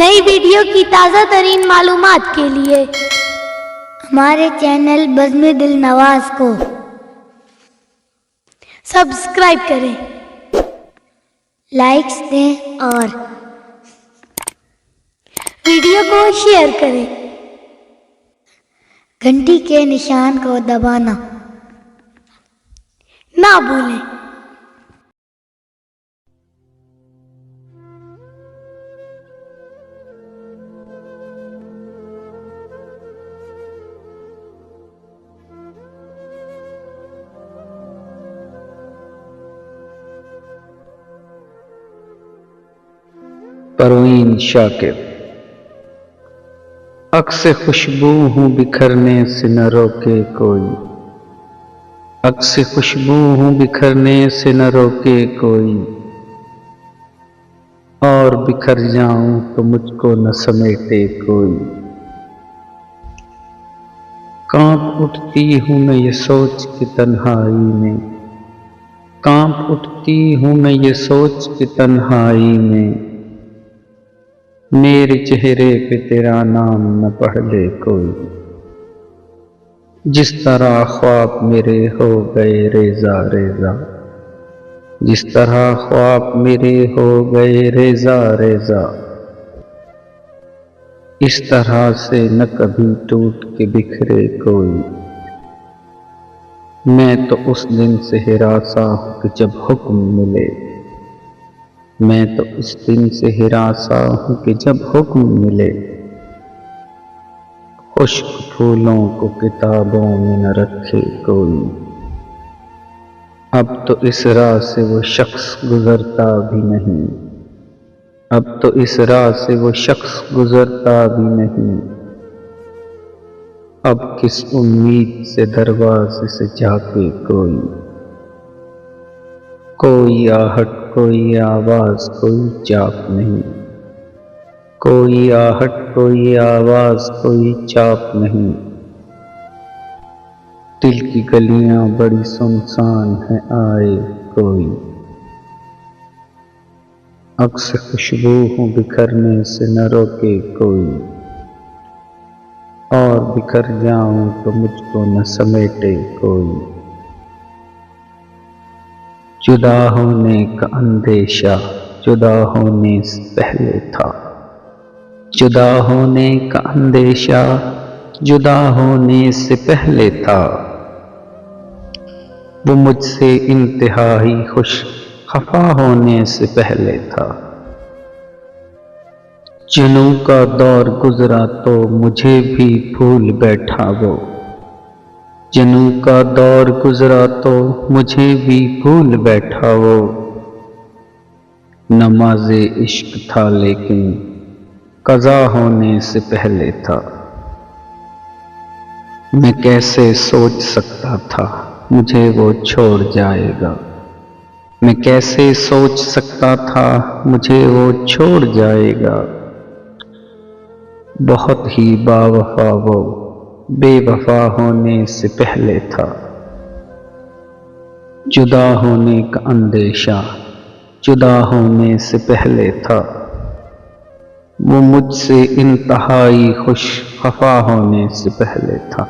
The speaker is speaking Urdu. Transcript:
نئی ویڈیو کی تازہ ترین معلومات کے لیے ہمارے چینل بزم دل نواز کو سبسکرائب کریں، لائکس دیں اور ویڈیو کو شیئر کریں، گھنٹی کے نشان کو دبانا نہ بھولیں۔ پروین شاکر۔ عکس خوشبو ہوں بکھرنے سے نہ روکے کوئی، عکس خوشبو ہوں بکھرنے سے نہ روکے کوئی، اور بکھر جاؤں تو مجھ کو نہ سمیٹے کوئی۔ کانپ اٹھتی ہوں میں یہ سوچ کے تنہائی میں، کانپ اٹھتی ہوں میں یہ سوچ کے تنہائی میں، میرے چہرے پہ تیرا نام نہ پڑھ لے کوئی۔ جس طرح خواب میرے ہو گئے ریزہ ریزہ، جس طرح خواب میرے ہو گئے ریزہ ریزہ، اس طرح سے نہ کبھی ٹوٹ کے بکھرے کوئی۔ میں تو اس دن سے ہراساں ہوں کہ جب حکم ملے، میں تو اس دن سے ہراساں ہوں کہ جب حکم ملے، خشک پھولوں کو کتابوں میں نہ رکھے کوئی۔ اب تو اس راہ سے وہ شخص گزرتا بھی نہیں، اب تو اس راہ سے وہ شخص گزرتا بھی نہیں، اب کس امید سے دروازے سے جھانکے کوئی۔ کوئی آہٹ کوئی آواز کوئی چاپ نہیں، کوئی آہٹ کوئی آواز کوئی چاپ نہیں، دل کی گلیاں بڑی سنسان ہیں آئے کوئی۔ عکس خوشبو ہوں بکھرنے سے نہ روکے کوئی، اور بکھر جاؤں تو مجھ کو نہ سمیٹے کوئی۔ جدا ہونے کا اندیشہ جدا ہونے سے پہلے تھا، جدا ہونے کا اندیشہ جدا ہونے سے پہلے تھا، وہ مجھ سے انتہائی خوش خفا ہونے سے پہلے تھا۔ جنوں کا دور گزرا تو مجھے بھی بھول بیٹھا وہ، جنوں کا دور گزرا تو مجھے بھی بھول بیٹھا وہ، نماز عشق تھا لیکن قضا ہونے سے پہلے تھا۔ میں کیسے سوچ سکتا تھا مجھے وہ چھوڑ جائے گا، میں کیسے سوچ سکتا تھا مجھے وہ چھوڑ جائے گا، بہت ہی با وفا وہ بے وفا ہونے سے پہلے تھا۔ جدا ہونے کا اندیشہ جدا ہونے سے پہلے تھا، وہ مجھ سے انتہائی خوش خفا ہونے سے پہلے تھا۔